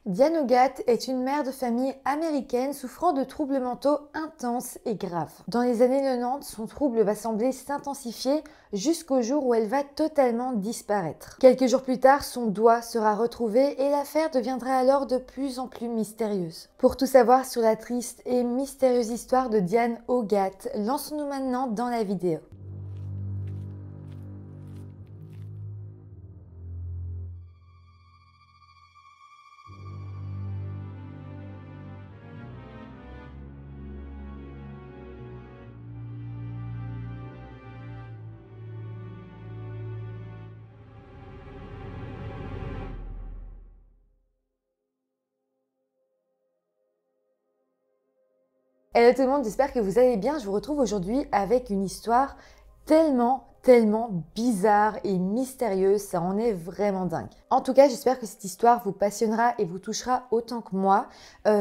Diane Hogat est une mère de famille américaine souffrant de troubles mentaux intenses et graves. Dans les années 90, son trouble va sembler s'intensifier jusqu'au jour où elle va totalement disparaître. Quelques jours plus tard, son doigt sera retrouvé et l'affaire deviendra alors de plus en plus mystérieuse. Pour tout savoir sur la triste et mystérieuse histoire de Diane Hogat, lançons-nous maintenant dans la vidéo. Hello tout le monde, j'espère que vous allez bien. Je vous retrouve aujourd'hui avec une histoire tellement bizarre et mystérieuse, ça en est vraiment dingue. En tout cas, j'espère que cette histoire vous passionnera et vous touchera autant que moi.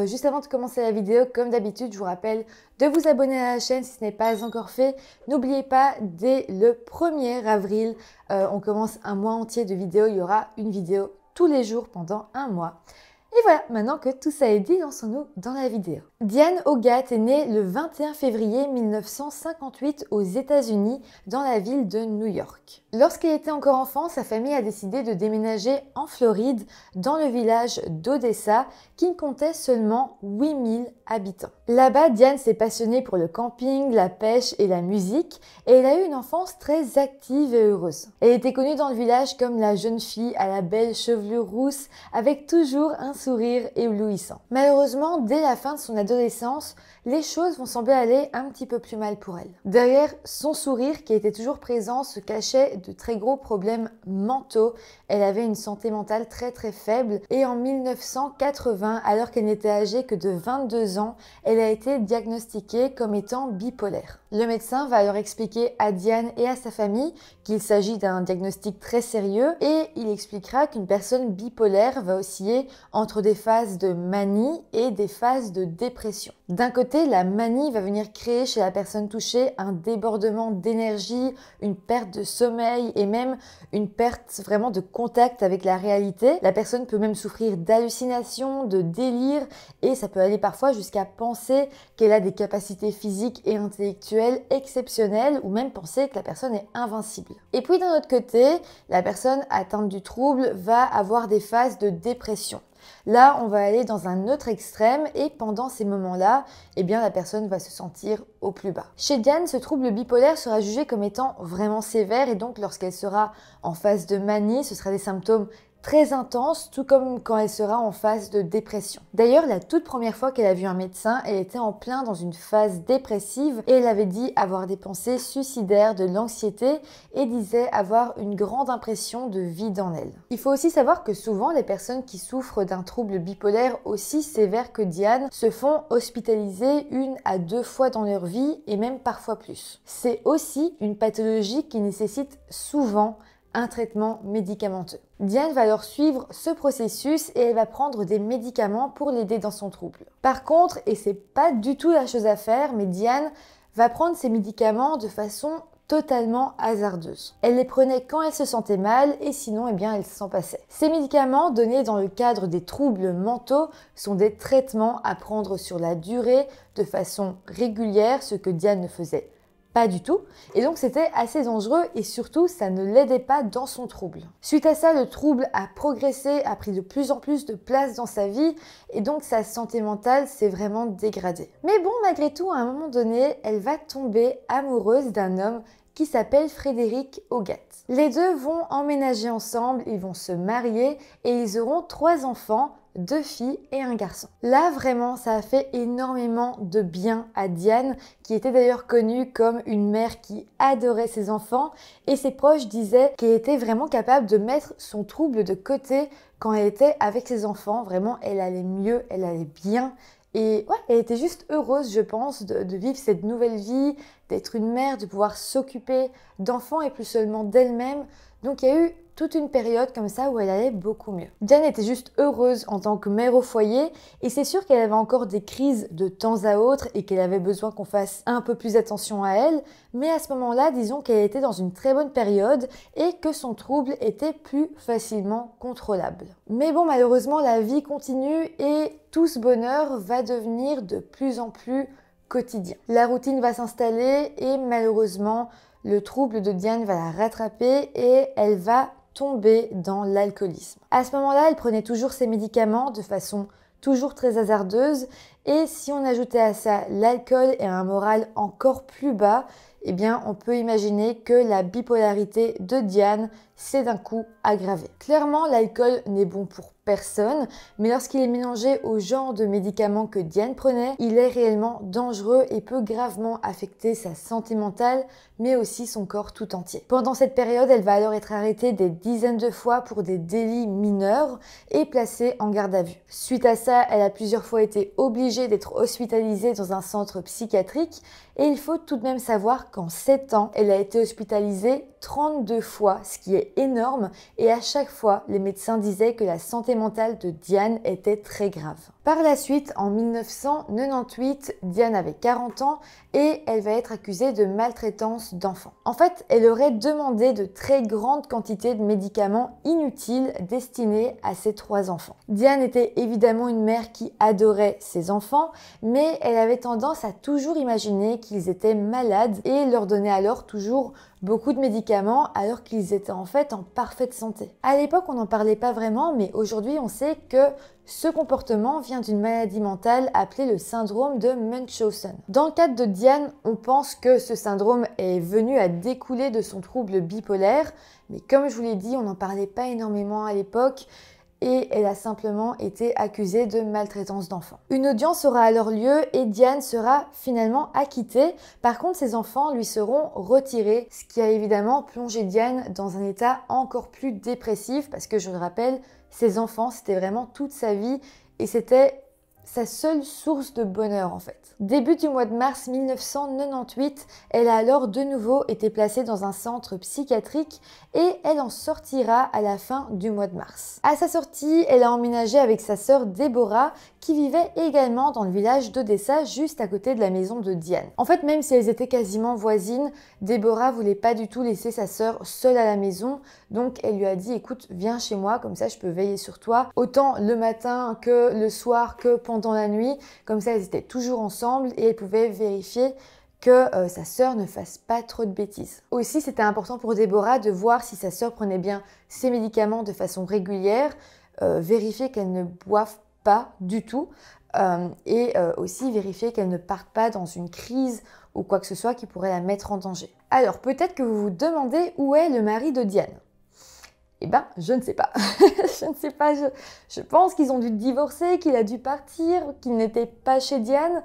Juste avant de commencer la vidéo, comme d'habitude, je vous rappelle de vous abonner à la chaîne si ce n'est pas encore fait. N'oubliez pas, dès le 1er avril, on commence un mois entier de vidéos. Il y aura une vidéo tous les jours pendant un mois. Et voilà, maintenant que tout ça est dit, lançons-nous dans la vidéo. Diane Hogat est née le 21 février 1958 aux États-Unis, dans la ville de New York. Lorsqu'elle était encore enfant, sa famille a décidé de déménager en Floride, dans le village d'Odessa, qui ne comptait seulement 8000 habitants. Là-bas, Diane s'est passionnée pour le camping, la pêche et la musique, et elle a eu une enfance très active et heureuse. Elle était connue dans le village comme la jeune fille à la belle chevelure rousse, avec toujours un sourire éblouissant. Malheureusement, dès la fin de son adolescence, les choses vont sembler aller un petit peu plus mal pour elle. Derrière son sourire qui était toujours présent se cachaient de très gros problèmes mentaux. Elle avait une santé mentale très faible et en 1980, alors qu'elle n'était âgée que de 22 ans, elle a été diagnostiquée comme étant bipolaire. Le médecin va alors expliquer à Diane et à sa famille qu'il s'agit d'un diagnostic très sérieux et il expliquera qu'une personne bipolaire va osciller entre des phases de manie et des phases de dépression. D'un côté, la manie va venir créer chez la personne touchée un débordement d'énergie, une perte de sommeil et même une perte vraiment de contact avec la réalité. La personne peut même souffrir d'hallucinations, de délire et ça peut aller parfois jusqu'à penser qu'elle a des capacités physiques et intellectuelles exceptionnelles ou même penser que la personne est invincible. Et puis d'un autre côté, la personne atteinte du trouble va avoir des phases de dépression. Là, on va aller dans un autre extrême et pendant ces moments-là, eh bien, la personne va se sentir au plus bas. Chez Diane, ce trouble bipolaire sera jugé comme étant vraiment sévère et donc lorsqu'elle sera en phase de manie, ce sera des symptômes très intense, tout comme quand elle sera en phase de dépression. D'ailleurs, la toute première fois qu'elle a vu un médecin, elle était en plein dans une phase dépressive et elle avait dit avoir des pensées suicidaires, de l'anxiété et disait avoir une grande impression de vide en elle. Il faut aussi savoir que souvent, les personnes qui souffrent d'un trouble bipolaire aussi sévère que Diane se font hospitaliser 1 à 2 fois dans leur vie et même parfois plus. C'est aussi une pathologie qui nécessite souvent un traitement médicamenteux. Diane va alors suivre ce processus et elle va prendre des médicaments pour l'aider dans son trouble. Par contre, et c'est pas du tout la chose à faire, mais Diane va prendre ces médicaments de façon totalement hasardeuse. Elle les prenait quand elle se sentait mal et sinon, eh bien, elle s'en passait. Ces médicaments donnés dans le cadre des troubles mentaux sont des traitements à prendre sur la durée de façon régulière, ce que Diane ne faisait pas du tout, et donc c'était assez dangereux et surtout ça ne l'aidait pas dans son trouble. Suite à ça, le trouble a progressé, a pris de plus en plus de place dans sa vie et donc sa santé mentale s'est vraiment dégradée. Mais bon, malgré tout, à un moment donné, elle va tomber amoureuse d'un homme qui s'appelle Frédéric Hogat. Les deux vont emménager ensemble, ils vont se marier et ils auront 3 enfants, 2 filles et un garçon. Là, vraiment, ça a fait énormément de bien à Diane, qui était d'ailleurs connue comme une mère qui adorait ses enfants, et ses proches disaient qu'elle était vraiment capable de mettre son trouble de côté quand elle était avec ses enfants. Vraiment, elle allait mieux, elle allait bien. Et ouais, elle était juste heureuse, je pense, de vivre cette nouvelle vie, d'être une mère, de pouvoir s'occuper d'enfants et plus seulement d'elle-même. Donc il y a eu toute une période comme ça où elle allait beaucoup mieux. Diane était juste heureuse en tant que mère au foyer et c'est sûr qu'elle avait encore des crises de temps à autre et qu'elle avait besoin qu'on fasse un peu plus attention à elle, mais à ce moment-là, disons qu'elle était dans une très bonne période et que son trouble était plus facilement contrôlable. Mais bon, malheureusement, la vie continue et tout ce bonheur va devenir de plus en plus quotidien. La routine va s'installer et malheureusement, le trouble de Diane va la rattraper et elle va tomber dans l'alcoolisme. À ce moment-là, elle prenait toujours ses médicaments de façon toujours très hasardeuse et si on ajoutait à ça l'alcool et un moral encore plus bas, eh bien on peut imaginer que la bipolarité de Diane s'est d'un coup aggravée. Clairement, l'alcool n'est bon pour personne, mais lorsqu'il est mélangé au genre de médicaments que Diane prenait, il est réellement dangereux et peut gravement affecter sa santé mentale, mais aussi son corps tout entier. Pendant cette période, elle va alors être arrêtée des dizaines de fois pour des délits mineurs et placée en garde à vue. Suite à ça, elle a plusieurs fois été obligée d'être hospitalisée dans un centre psychiatrique et il faut tout de même savoir qu'en 7 ans, elle a été hospitalisée 32 fois, ce qui est énorme, et à chaque fois, les médecins disaient que la santé mentale de Diane était très grave. Par la suite, en 1998, Diane avait 40 ans et elle va être accusée de maltraitance d'enfants. En fait, elle aurait demandé de très grandes quantités de médicaments inutiles destinés à ses 3 enfants. Diane était évidemment une mère qui adorait ses enfants, mais elle avait tendance à toujours imaginer qu'ils étaient malades et leur donnait alors toujours beaucoup de médicaments alors qu'ils étaient en fait en parfaite santé. À l'époque, on n'en parlait pas vraiment, mais aujourd'hui, on sait que ce comportement vient d'une maladie mentale appelée le syndrome de Munchausen. Dans le cadre de Diane, on pense que ce syndrome est venu à découler de son trouble bipolaire, mais comme je vous l'ai dit, on n'en parlait pas énormément à l'époque et elle a simplement été accusée de maltraitance d'enfants. Une audience aura alors lieu et Diane sera finalement acquittée. Par contre, ses enfants lui seront retirés, ce qui a évidemment plongé Diane dans un état encore plus dépressif parce que je le rappelle, ses enfants, c'était vraiment toute sa vie et c'était sa seule source de bonheur en fait. Début du mois de mars 1998, elle a alors de nouveau été placée dans un centre psychiatrique et elle en sortira à la fin du mois de mars. À sa sortie, elle a emménagé avec sa sœur Déborah qui vivait également dans le village d'Odessa juste à côté de la maison de Diane. En fait, même si elles étaient quasiment voisines, Déborah voulait pas du tout laisser sa sœur seule à la maison, donc elle lui a dit écoute, viens chez moi, comme ça je peux veiller sur toi, autant le matin que le soir que pendant la nuit, comme ça elles étaient toujours ensemble et elle pouvait vérifier que sa sœur ne fasse pas trop de bêtises. Aussi, c'était important pour Déborah de voir si sa sœur prenait bien ses médicaments de façon régulière, vérifier qu'elle ne boive pas du tout et aussi vérifier qu'elle ne parte pas dans une crise ou quoi que ce soit qui pourrait la mettre en danger. Alors, peut-être que vous vous demandez où est le mari de Diane. Eh ben, je ne sais pas. Je ne sais pas. Je pense qu'ils ont dû divorcer, qu'il a dû partir, qu'il n'était pas chez Diane.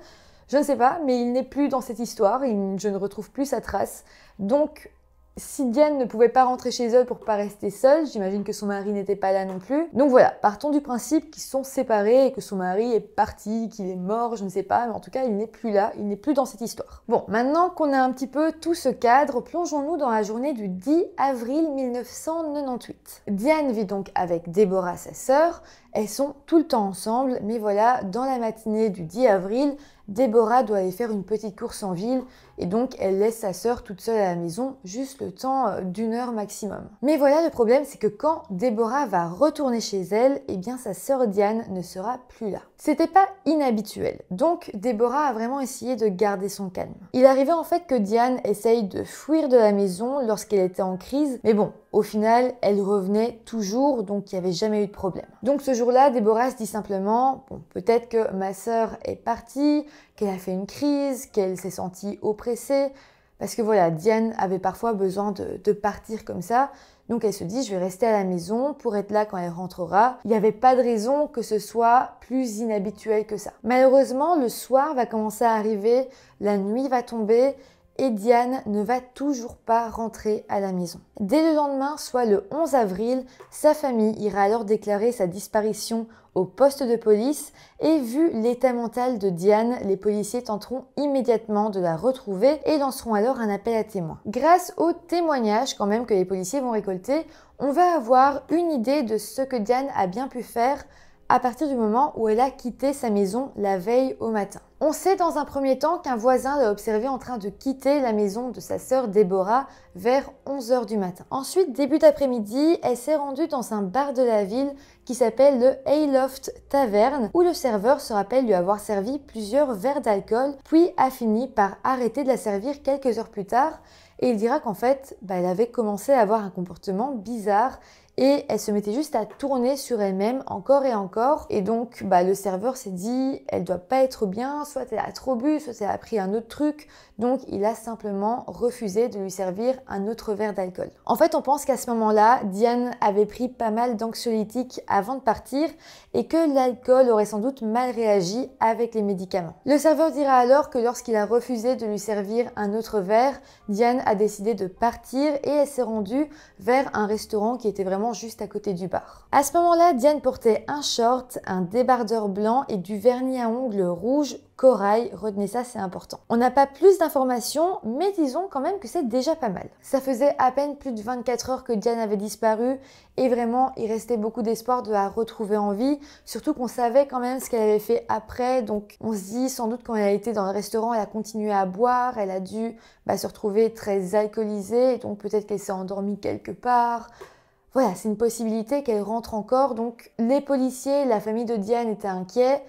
Je ne sais pas, mais il n'est plus dans cette histoire. Je ne retrouve plus sa trace. Donc, si Diane ne pouvait pas rentrer chez elle pour pas rester seule, j'imagine que son mari n'était pas là non plus. Donc voilà, partons du principe qu'ils sont séparés et que son mari est parti, qu'il est mort, je ne sais pas, mais en tout cas, il n'est plus là, il n'est plus dans cette histoire. Bon, maintenant qu'on a un petit peu tout ce cadre, plongeons-nous dans la journée du 10 avril 1998. Diane vit donc avec Déborah, sa sœur. Elles sont tout le temps ensemble, mais voilà, dans la matinée du 10 avril, Déborah doit aller faire une petite course en ville et donc elle laisse sa sœur toute seule à la maison, juste le temps d'1 heure maximum. Mais voilà, le problème, c'est que quand Déborah va retourner chez elle, eh bien sa sœur Diane ne sera plus là. C'était pas inhabituel, donc Déborah a vraiment essayé de garder son calme. Il arrivait en fait que Diane essaye de fuir de la maison lorsqu'elle était en crise, mais bon, au final, elle revenait toujours, donc il n'y avait jamais eu de problème. Donc ce jour-là, Déborah se dit simplement, bon, peut-être que ma sœur est partie, qu'elle a fait une crise, qu'elle s'est sentie oppressée, parce que voilà, Diane avait parfois besoin de partir comme ça, donc elle se dit, je vais rester à la maison pour être là quand elle rentrera. Il n'y avait pas de raison que ce soit plus inhabituel que ça. Malheureusement, le soir va commencer à arriver, la nuit va tomber, et Diane ne va toujours pas rentrer à la maison. Dès le lendemain, soit le 11 avril, sa famille ira alors déclarer sa disparition au poste de police et vu l'état mental de Diane, les policiers tenteront immédiatement de la retrouver et lanceront alors un appel à témoins. Grâce aux témoignages quand même que les policiers vont récolter, on va avoir une idée de ce que Diane a bien pu faire à partir du moment où elle a quitté sa maison la veille au matin. On sait dans un premier temps qu'un voisin l'a observée en train de quitter la maison de sa sœur Déborah vers 11 h du matin. Ensuite, début d'après-midi, elle s'est rendue dans un bar de la ville qui s'appelle le Hayloft Tavern, où le serveur se rappelle lui avoir servi plusieurs verres d'alcool, puis a fini par arrêter de la servir quelques heures plus tard. Et il dira qu'en fait, elle avait commencé à avoir un comportement bizarre et elle se mettait juste à tourner sur elle-même encore et encore. Et donc, le serveur s'est dit, elle doit pas être bien, soit elle a trop bu, soit elle a pris un autre truc. Donc, il a simplement refusé de lui servir un autre verre d'alcool. En fait, on pense qu'à ce moment-là, Diane avait pris pas mal d'anxiolytiques avant de partir et que l'alcool aurait sans doute mal réagi avec les médicaments. Le serveur dira alors que lorsqu'il a refusé de lui servir un autre verre, Diane a décidé de partir et elle s'est rendue vers un restaurant qui était vraiment juste à côté du bar. À ce moment-là, Diane portait un short, un débardeur blanc et du vernis à ongles rouge corail. Retenez ça, c'est important. On n'a pas plus d'informations, mais disons quand même que c'est déjà pas mal. Ça faisait à peine plus de 24 heures que Diane avait disparu et vraiment, il restait beaucoup d'espoir de la retrouver en vie, surtout qu'on savait quand même ce qu'elle avait fait après. Donc on se dit sans doute quand elle a été dans le restaurant, elle a continué à boire, elle a dû se retrouver très alcoolisée, donc peut-être qu'elle s'est endormie quelque part. Voilà, c'est une possibilité qu'elle rentre encore. Donc les policiers, la famille de Diane étaient inquiets,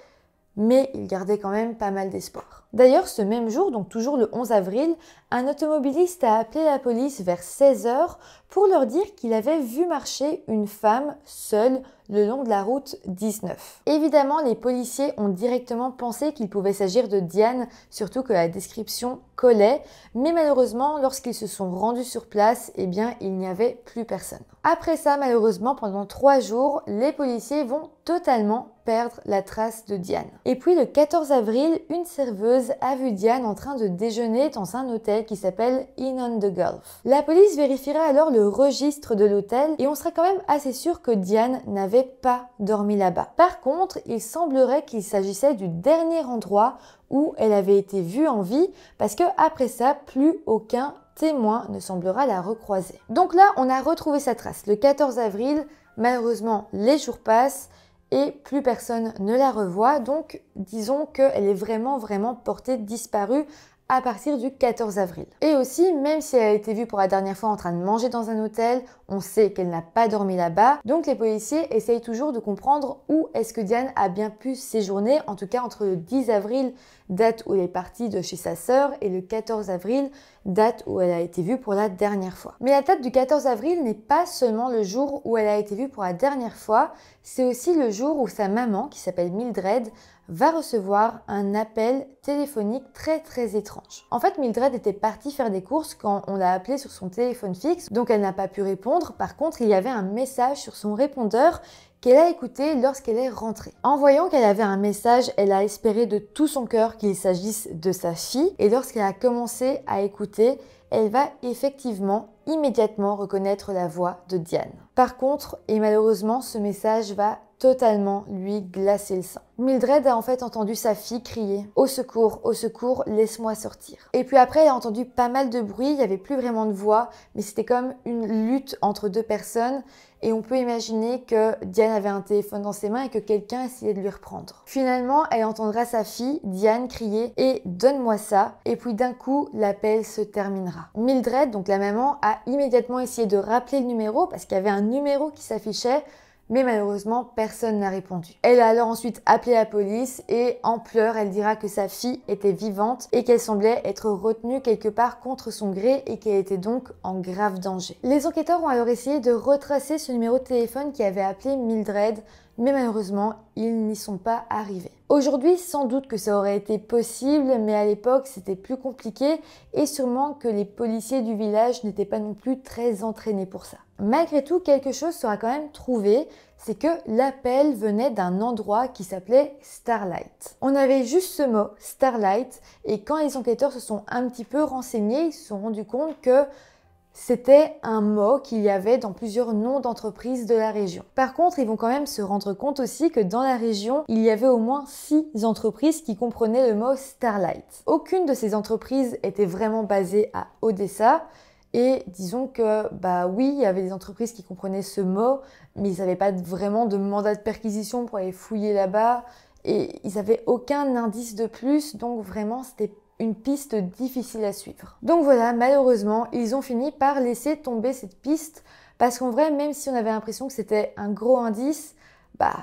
mais ils gardaient quand même pas mal d'espoir. D'ailleurs, ce même jour, donc toujours le 11 avril, un automobiliste a appelé la police vers 16 h pour leur dire qu'il avait vu marcher une femme seule le long de la route 19. Évidemment, les policiers ont directement pensé qu'il pouvait s'agir de Diane, surtout que la description collait, mais malheureusement, lorsqu'ils se sont rendus sur place, il n'y avait plus personne. Après ça, malheureusement, pendant 3 jours, les policiers vont totalement perdre la trace de Diane. Et puis le 14 avril, une serveuse a vu Diane en train de déjeuner dans un hôtel qui s'appelle Inn on the Gulf. La police vérifiera alors le registre de l'hôtel et on sera quand même assez sûr que Diane n'avait pas dormi là-bas. Par contre, il semblerait qu'il s'agissait du dernier endroit où elle avait été vue en vie parce que après ça, plus aucun témoin ne semblera la recroiser. Donc là, on a retrouvé sa trace. Le 14 avril, malheureusement, les jours passent et plus personne ne la revoit. Donc, disons qu'elle est vraiment portée disparue à partir du 14 avril. Et aussi, même si elle a été vue pour la dernière fois en train de manger dans un hôtel, on sait qu'elle n'a pas dormi là-bas. Donc les policiers essayent toujours de comprendre où est-ce que Diane a bien pu séjourner, en tout cas entre le 10 avril, date où elle est partie de chez sa sœur, et le 14 avril, date où elle a été vue pour la dernière fois. Mais la date du 14 avril n'est pas seulement le jour où elle a été vue pour la dernière fois, c'est aussi le jour où sa maman, qui s'appelle Mildred, va recevoir un appel téléphonique très étrange. En fait, Mildred était partie faire des courses quand on l'a appelée sur son téléphone fixe, donc elle n'a pas pu répondre. Par contre, il y avait un message sur son répondeur qu'elle a écouté lorsqu'elle est rentrée. En voyant qu'elle avait un message, elle a espéré de tout son cœur qu'il s'agisse de sa fille, et lorsqu'elle a commencé à écouter, elle va effectivement immédiatement reconnaître la voix de Diane. Par contre, et malheureusement, ce message va totalement lui glacer le sang. Mildred a en fait entendu sa fille crier au secours, laisse-moi sortir. Et puis après, elle a entendu pas mal de bruit, il n'y avait plus vraiment de voix, mais c'était comme une lutte entre deux personnes. Et on peut imaginer que Diane avait un téléphone dans ses mains et que quelqu'un essayait de lui reprendre. Finalement, elle entendra sa fille, Diane, crier « Et donne-moi ça !» Et puis d'un coup, l'appel se terminera. Mildred, donc la maman, a immédiatement essayé de rappeler le numéro parce qu'il y avait un numéro qui s'affichait, mais malheureusement, personne n'a répondu. Elle a alors ensuite appelé la police et en pleurs, elle dira que sa fille était vivante et qu'elle semblait être retenue quelque part contre son gré et qu'elle était donc en grave danger. Les enquêteurs ont alors essayé de retracer ce numéro de téléphone qui avait appelé Mildred, mais malheureusement, ils n'y sont pas arrivés. Aujourd'hui, sans doute que ça aurait été possible, mais à l'époque, c'était plus compliqué et sûrement que les policiers du village n'étaient pas non plus très entraînés pour ça. Malgré tout, quelque chose sera quand même trouvé, c'est que l'appel venait d'un endroit qui s'appelait Starlight. On avait juste ce mot, Starlight, et quand les enquêteurs se sont un petit peu renseignés, ils se sont rendus compte que c'était un mot qu'il y avait dans plusieurs noms d'entreprises de la région. Par contre, ils vont quand même se rendre compte aussi que dans la région, il y avait au moins 6 entreprises qui comprenaient le mot Starlight. Aucune de ces entreprises était vraiment basée à Odessa. Et disons que, bah oui, il y avait des entreprises qui comprenaient ce mot, mais ils n'avaient pas vraiment de mandat de perquisition pour aller fouiller là-bas. Et ils n'avaient aucun indice de plus, donc vraiment, c'était une piste difficile à suivre. Donc voilà, malheureusement, ils ont fini par laisser tomber cette piste parce qu'en vrai, même si on avait l'impression que c'était un gros indice, bah,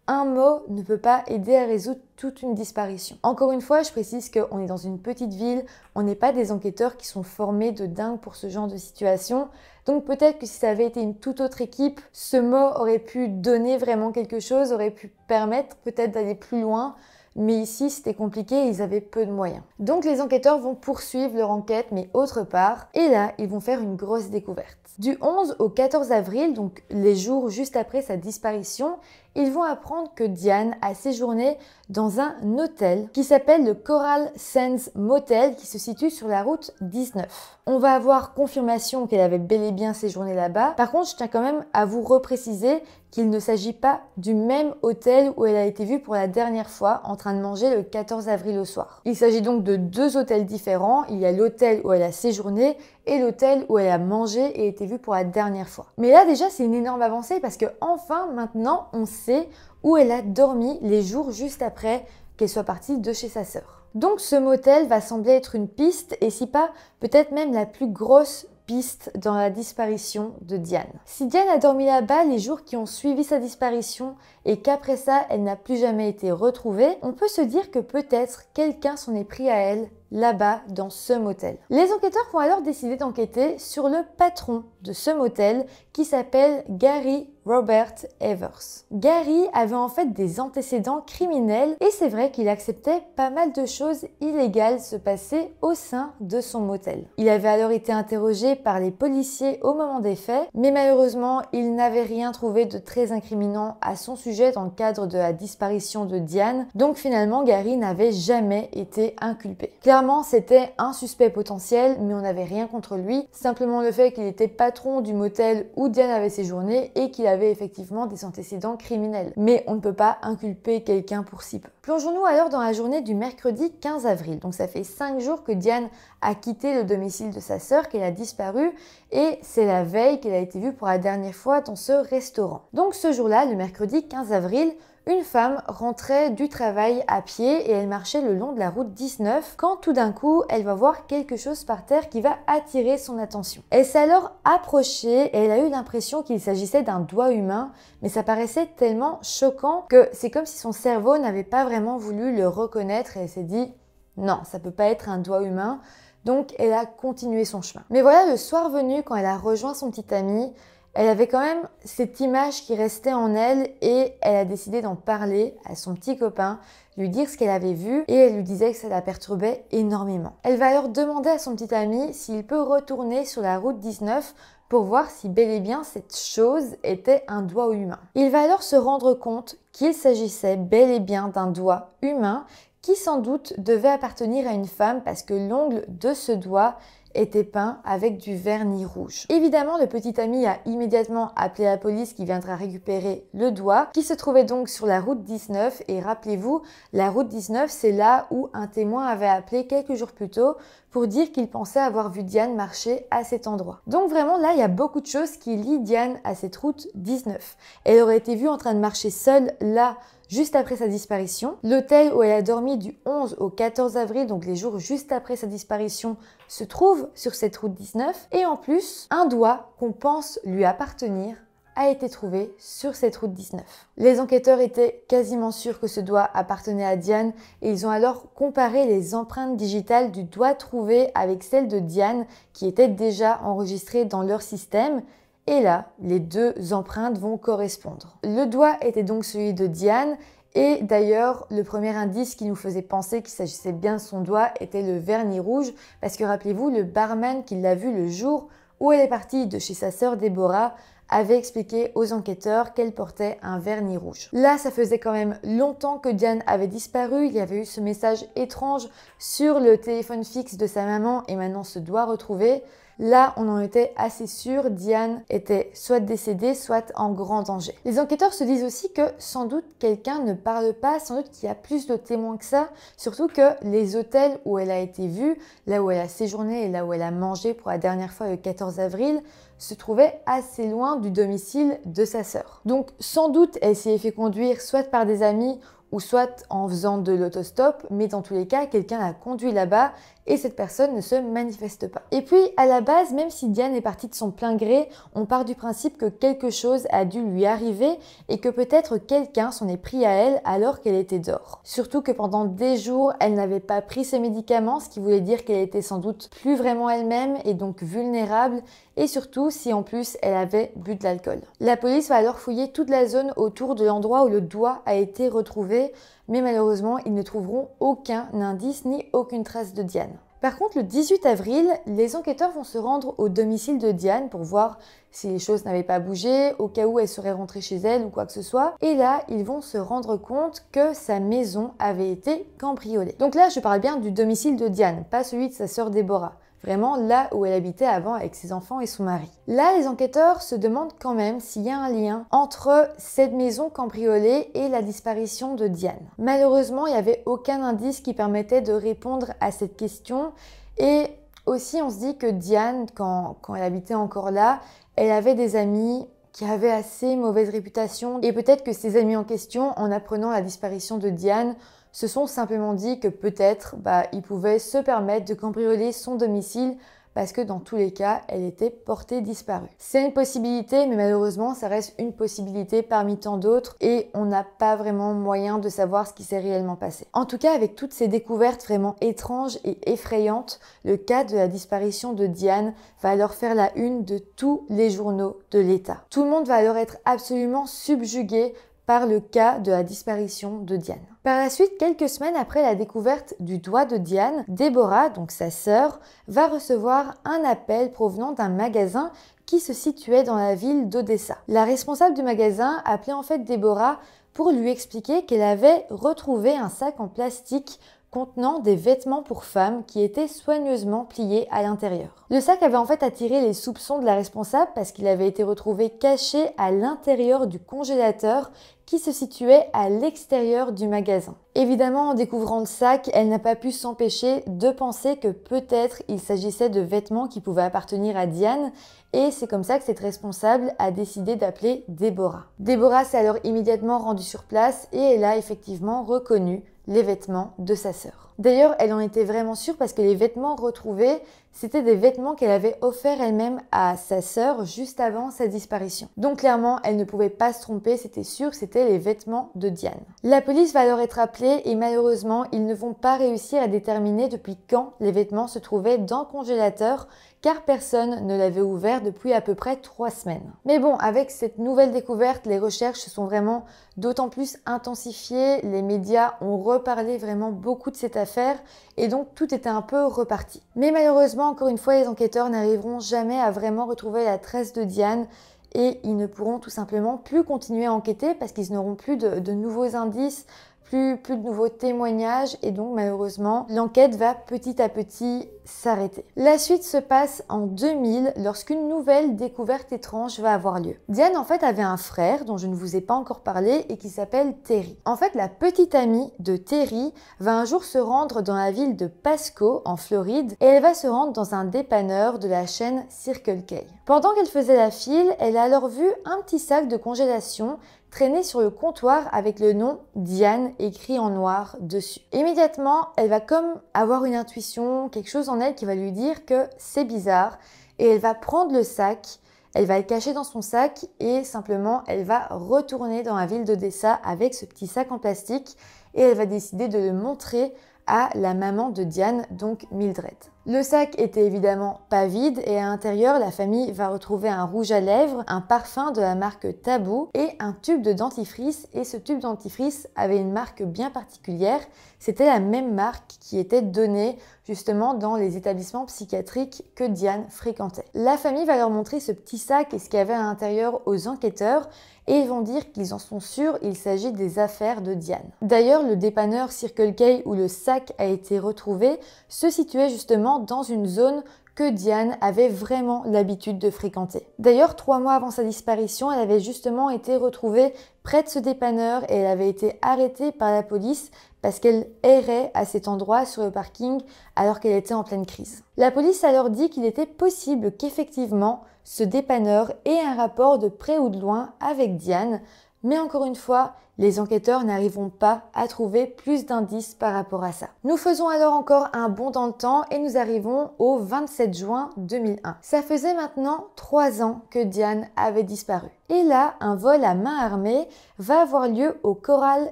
un mot ne peut pas aider à résoudre toute une disparition. Encore une fois, je précise qu'on est dans une petite ville, on n'est pas des enquêteurs qui sont formés de dingue pour ce genre de situation. Donc peut-être que si ça avait été une toute autre équipe, ce mot aurait pu donner vraiment quelque chose, aurait pu permettre peut-être d'aller plus loin. Mais ici, c'était compliqué et ils avaient peu de moyens. Donc les enquêteurs vont poursuivre leur enquête, mais autre part. Et là, ils vont faire une grosse découverte. Du 11 au 14 avril, donc les jours juste après sa disparition, ils vont apprendre que Diane a séjourné dans un hôtel qui s'appelle le Coral Sands Motel qui se situe sur la route 19. On va avoir confirmation qu'elle avait bel et bien séjourné là-bas. Par contre, je tiens quand même à vous repréciser qu'il ne s'agit pas du même hôtel où elle a été vue pour la dernière fois en train de manger le 14 avril au soir. Il s'agit donc de 2 hôtels différents. Il y a l'hôtel où elle a séjourné et l'hôtel où elle a mangé et été vue pour la dernière fois. Mais là déjà, c'est une énorme avancée parce que enfin, maintenant, on sait où elle a dormi les jours juste après qu'elle soit partie de chez sa sœur. Donc ce motel va sembler être une piste et si pas, peut-être même la plus grosse piste dans la disparition de Diane. Si Diane a dormi là-bas les jours qui ont suivi sa disparition et qu'après ça, elle n'a plus jamais été retrouvée, on peut se dire que peut-être quelqu'un s'en est pris à elle là-bas dans ce motel. Les enquêteurs vont alors décider d'enquêter sur le patron de ce motel qui s'appelle Gary Robert Evers. Gary avait en fait des antécédents criminels et c'est vrai qu'il acceptait pas mal de choses illégales se passer au sein de son motel. Il avait alors été interrogé par les policiers au moment des faits, mais malheureusement, il n'avait rien trouvé de très incriminant à son sujet dans le cadre de la disparition de Diane, donc finalement Gary n'avait jamais été inculpé. Clairement, c'était un suspect potentiel, mais on n'avait rien contre lui, simplement le fait qu'il était patron du motel où Diane avait séjourné et qu'il avait effectivement des antécédents criminels. Mais on ne peut pas inculper quelqu'un pour si peu. Plongeons-nous alors dans la journée du mercredi 15 avril. Donc ça fait 5 jours que Diane a quitté le domicile de sa sœur, qu'elle a disparu, et c'est la veille qu'elle a été vue pour la dernière fois dans ce restaurant. Donc ce jour-là, le mercredi 15 avril, une femme rentrait du travail à pied et elle marchait le long de la route 19 quand tout d'un coup, elle va voir quelque chose par terre qui va attirer son attention. Elle s'est alors approchée et elle a eu l'impression qu'il s'agissait d'un doigt humain, mais ça paraissait tellement choquant que c'est comme si son cerveau n'avait pas vraiment voulu le reconnaître et elle s'est dit « Non, ça peut pas être un doigt humain ». Donc elle a continué son chemin. Mais voilà, le soir venu, quand elle a rejoint son petit ami, elle avait quand même cette image qui restait en elle et elle a décidé d'en parler à son petit copain, lui dire ce qu'elle avait vu et elle lui disait que ça la perturbait énormément. Elle va alors demander à son petit ami s'il peut retourner sur la route 19 pour voir si bel et bien cette chose était un doigt humain. Il va alors se rendre compte qu'il s'agissait bel et bien d'un doigt humain qui sans doute devait appartenir à une femme parce que l'ongle de ce doigt était peint avec du vernis rouge. Évidemment, le petit ami a immédiatement appelé la police qui viendra récupérer le doigt, qui se trouvait donc sur la route 19. Et rappelez-vous, la route 19, c'est là où un témoin avait appelé quelques jours plus tôt pour dire qu'il pensait avoir vu Diane marcher à cet endroit. Donc vraiment, là, il y a beaucoup de choses qui lient Diane à cette route 19. Elle aurait été vue en train de marcher seule là, juste après sa disparition. L'hôtel où elle a dormi du 11 au 14 avril, donc les jours juste après sa disparition, se trouve sur cette route 19. Et en plus, un doigt qu'on pense lui appartenir a été trouvé sur cette route 19. Les enquêteurs étaient quasiment sûrs que ce doigt appartenait à Diane et ils ont alors comparé les empreintes digitales du doigt trouvé avec celles de Diane qui étaient déjà enregistrées dans leur système. Et là, les deux empreintes vont correspondre. Le doigt était donc celui de Diane et d'ailleurs, le premier indice qui nous faisait penser qu'il s'agissait bien de son doigt était le vernis rouge parce que rappelez-vous, le barman qui l'a vu le jour où elle est partie de chez sa sœur Déborah avait expliqué aux enquêteurs qu'elle portait un vernis rouge. Là, ça faisait quand même longtemps que Diane avait disparu, il y avait eu ce message étrange sur le téléphone fixe de sa maman et maintenant ce doigt retrouvé. Là, on en était assez sûr, Diane était soit décédée, soit en grand danger. Les enquêteurs se disent aussi que sans doute quelqu'un ne parle pas, sans doute qu'il y a plus de témoins que ça, surtout que les hôtels où elle a été vue, là où elle a séjourné et là où elle a mangé pour la dernière fois le 14 avril, se trouvaient assez loin du domicile de sa sœur. Donc sans doute elle s'y est fait conduire soit par des amis ou soit en faisant de l'autostop, mais dans tous les cas, quelqu'un l'a conduit là-bas et cette personne ne se manifeste pas. Et puis, à la base, même si Diane est partie de son plein gré, on part du principe que quelque chose a dû lui arriver et que peut-être quelqu'un s'en est pris à elle alors qu'elle était dehors. Surtout que pendant des jours, elle n'avait pas pris ses médicaments, ce qui voulait dire qu'elle était sans doute plus vraiment elle-même et donc vulnérable, et surtout si en plus elle avait bu de l'alcool. La police va alors fouiller toute la zone autour de l'endroit où le doigt a été retrouvé, mais malheureusement, ils ne trouveront aucun indice ni aucune trace de Diane. Par contre, le 18 avril, les enquêteurs vont se rendre au domicile de Diane pour voir si les choses n'avaient pas bougé, au cas où elle serait rentrée chez elle ou quoi que ce soit. Et là, ils vont se rendre compte que sa maison avait été cambriolée. Donc là, je parle bien du domicile de Diane, pas celui de sa sœur Déborah. Vraiment là où elle habitait avant avec ses enfants et son mari. Là, les enquêteurs se demandent quand même s'il y a un lien entre cette maison cambriolée et la disparition de Diane. Malheureusement, il n'y avait aucun indice qui permettait de répondre à cette question. Et aussi, on se dit que Diane, quand elle habitait encore là, elle avait des amis qui avaient assez mauvaise réputation. Et peut-être que ces amis en question, en apprenant la disparition de Diane, se sont simplement dit que peut-être ils pouvaient se permettre de cambrioler son domicile parce que dans tous les cas, elle était portée disparue. C'est une possibilité, mais malheureusement, ça reste une possibilité parmi tant d'autres et on n'a pas vraiment moyen de savoir ce qui s'est réellement passé. En tout cas, avec toutes ces découvertes vraiment étranges et effrayantes, le cas de la disparition de Diane va alors faire la une de tous les journaux de l'État. Tout le monde va alors être absolument subjugué par le cas de la disparition de Diane. Par la suite, quelques semaines après la découverte du doigt de Diane, Déborah, donc sa sœur, va recevoir un appel provenant d'un magasin qui se situait dans la ville d'Odessa. La responsable du magasin appelait en fait Déborah pour lui expliquer qu'elle avait retrouvé un sac en plastique contenant des vêtements pour femmes qui étaient soigneusement pliés à l'intérieur. Le sac avait en fait attiré les soupçons de la responsable parce qu'il avait été retrouvé caché à l'intérieur du congélateur qui se situait à l'extérieur du magasin. Évidemment, en découvrant le sac, elle n'a pas pu s'empêcher de penser que peut-être il s'agissait de vêtements qui pouvaient appartenir à Diane et c'est comme ça que cette responsable a décidé d'appeler Déborah. Déborah s'est alors immédiatement rendue sur place et elle a effectivement reconnu les vêtements de sa sœur. D'ailleurs, elle en était vraiment sûre parce que les vêtements retrouvés, c'était des vêtements qu'elle avait offerts elle-même à sa sœur juste avant sa disparition. Donc clairement, elle ne pouvait pas se tromper, c'était sûr, c'était les vêtements de Diane. La police va alors être appelée et malheureusement, ils ne vont pas réussir à déterminer depuis quand les vêtements se trouvaient dans le congélateur car personne ne l'avait ouvert depuis à peu près 3 semaines. Mais bon, avec cette nouvelle découverte, les recherches se sont vraiment d'autant plus intensifiées, les médias ont reparlé vraiment beaucoup de cette affaire et donc tout était un peu reparti. Mais malheureusement, encore une fois, les enquêteurs n'arriveront jamais à vraiment retrouver la trace de Diane et ils ne pourront tout simplement plus continuer à enquêter parce qu'ils n'auront plus de nouveaux indices, plus de nouveaux témoignages et donc malheureusement l'enquête va petit à petit s'arrêter. La suite se passe en 2000 lorsqu'une nouvelle découverte étrange va avoir lieu. Diane en fait avait un frère dont je ne vous ai pas encore parlé et qui s'appelle Terry. En fait la petite amie de Terry va un jour se rendre dans la ville de Pasco en Floride et elle va se rendre dans un dépanneur de la chaîne Circle K. Pendant qu'elle faisait la file, elle a alors vu un petit sac de congélation traîner sur le comptoir avec le nom Diane écrit en noir dessus. Immédiatement, elle va comme avoir une intuition, quelque chose en elle qui va lui dire que c'est bizarre et elle va prendre le sac, elle va le cacher dans son sac et simplement elle va retourner dans la ville d'Odessa avec ce petit sac en plastique et elle va décider de le montrer à la maman de Diane, donc Mildred. Le sac était évidemment pas vide et à l'intérieur, la famille va retrouver un rouge à lèvres, un parfum de la marque Taboo et un tube de dentifrice. Et ce tube de dentifrice avait une marque bien particulière. C'était la même marque qui était donnée justement dans les établissements psychiatriques que Diane fréquentait. La famille va leur montrer ce petit sac et ce qu'il y avait à l'intérieur aux enquêteurs et ils vont dire qu'ils en sont sûrs, il s'agit des affaires de Diane. D'ailleurs, le dépanneur Circle K où le sac a été retrouvé se situait justement appartement dans une zone que Diane avait vraiment l'habitude de fréquenter. D'ailleurs, 3 mois avant sa disparition, elle avait justement été retrouvée près de ce dépanneur et elle avait été arrêtée par la police parce qu'elle errait à cet endroit sur le parking alors qu'elle était en pleine crise. La police a alors dit qu'il était possible qu'effectivement ce dépanneur ait un rapport de près ou de loin avec Diane, mais encore une fois, les enquêteurs n'arriveront pas à trouver plus d'indices par rapport à ça. Nous faisons alors encore un bond dans le temps et nous arrivons au 27 juin 2001. Ça faisait maintenant 3 ans que Diane avait disparu. Et là, un vol à main armée va avoir lieu au Coral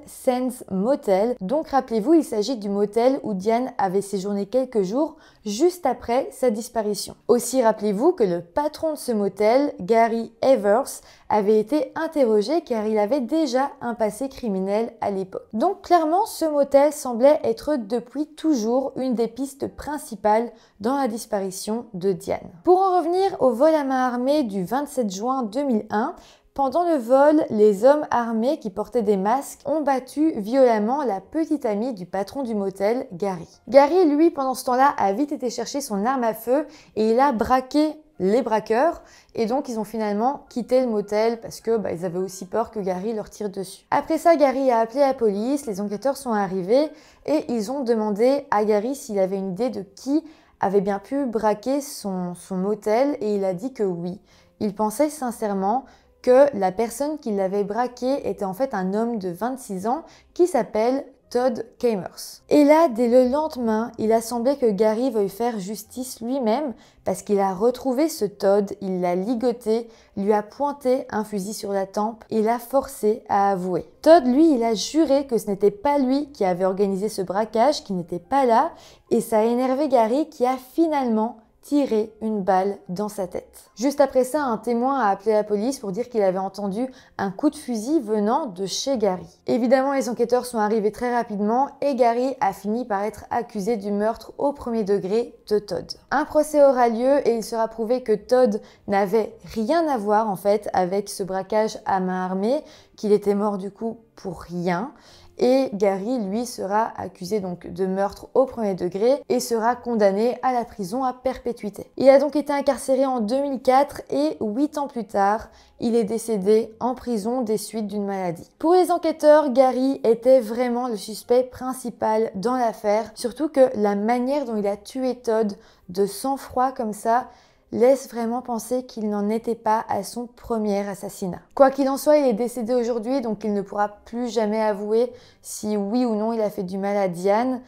Sands Motel. Donc rappelez-vous, il s'agit du motel où Diane avait séjourné quelques jours juste après sa disparition. Aussi rappelez-vous que le patron de ce motel, Gary Evers, avait été interrogé car il avait déjà un passé criminel à l'époque. Donc clairement, ce motel semblait être depuis toujours une des pistes principales dans la disparition de Diane. Pour en revenir au vol à main armée du 27 juin 2001, pendant le vol, les hommes armés qui portaient des masques ont battu violemment la petite amie du patron du motel, Gary. Gary, lui, pendant ce temps-là, a vite été chercher son arme à feu et il a braqué les braqueurs et donc ils ont finalement quitté le motel parce que ils avaient aussi peur que Gary leur tire dessus. Après ça, Gary a appelé la police, les enquêteurs sont arrivés et ils ont demandé à Gary s'il avait une idée de qui avait bien pu braquer son motel et il a dit que oui. Il pensait sincèrement que la personne qui l'avait braqué était en fait un homme de 26 ans qui s'appelle Todd Kamers. Et là, dès le lendemain, il a semblé que Gary veuille faire justice lui-même parce qu'il a retrouvé ce Todd, il l'a ligoté, lui a pointé un fusil sur la tempe et l'a forcé à avouer. Todd, lui, il a juré que ce n'était pas lui qui avait organisé ce braquage, qu'il n'était pas là, et ça a énervé Gary qui a finalement tiré une balle dans sa tête. Juste après ça, un témoin a appelé la police pour dire qu'il avait entendu un coup de fusil venant de chez Gary. Évidemment, les enquêteurs sont arrivés très rapidement et Gary a fini par être accusé du meurtre au premier degré de Todd. Un procès aura lieu et il sera prouvé que Todd n'avait rien à voir en fait avec ce braquage à main armée, qu'il était mort du coup pour rien. Et Gary, lui, sera accusé donc de meurtre au premier degré et sera condamné à la prison à perpétuité. Il a donc été incarcéré en 2004 et 8 ans plus tard, il est décédé en prison des suites d'une maladie. Pour les enquêteurs, Gary était vraiment le suspect principal dans l'affaire, surtout que la manière dont il a tué Todd de sang-froid comme ça laisse vraiment penser qu'il n'en était pas à son premier assassinat. Quoi qu'il en soit, il est décédé aujourd'hui, donc il ne pourra plus jamais avouer si oui ou non il a fait du mal à Diane.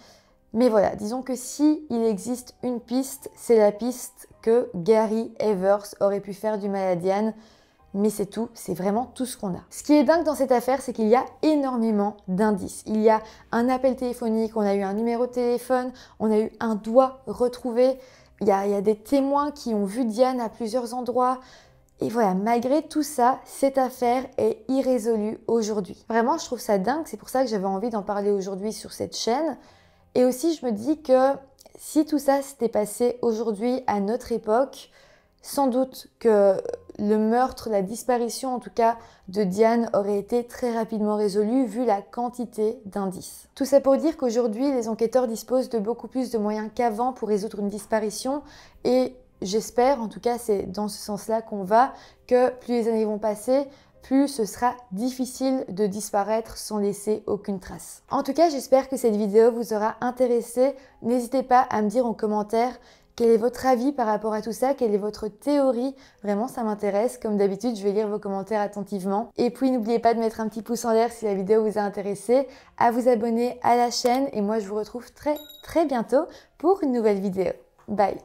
Mais voilà, disons que si il existe une piste, c'est la piste que Gary Evers aurait pu faire du mal à Diane. Mais c'est tout, c'est vraiment tout ce qu'on a. Ce qui est dingue dans cette affaire, c'est qu'il y a énormément d'indices. Il y a un appel téléphonique, on a eu un numéro de téléphone, on a eu un doigt retrouvé. Il y a des témoins qui ont vu Diane à plusieurs endroits. Et voilà, malgré tout ça, cette affaire est irrésolue aujourd'hui. Vraiment, je trouve ça dingue. C'est pour ça que j'avais envie d'en parler aujourd'hui sur cette chaîne. Et aussi, je me dis que si tout ça s'était passé aujourd'hui à notre époque, sans doute que le meurtre, la disparition en tout cas de Diane aurait été très rapidement résolue vu la quantité d'indices. Tout ça pour dire qu'aujourd'hui, les enquêteurs disposent de beaucoup plus de moyens qu'avant pour résoudre une disparition et j'espère, en tout cas c'est dans ce sens-là qu'on va, que plus les années vont passer, plus ce sera difficile de disparaître sans laisser aucune trace. En tout cas, j'espère que cette vidéo vous aura intéressé. N'hésitez pas à me dire en commentaire quel est votre avis par rapport à tout ça, quelle est votre théorie. Vraiment, ça m'intéresse. Comme d'habitude, je vais lire vos commentaires attentivement. Et puis, n'oubliez pas de mettre un petit pouce en l'air si la vidéo vous a intéressé, à vous abonner à la chaîne. Et moi, je vous retrouve très bientôt pour une nouvelle vidéo. Bye!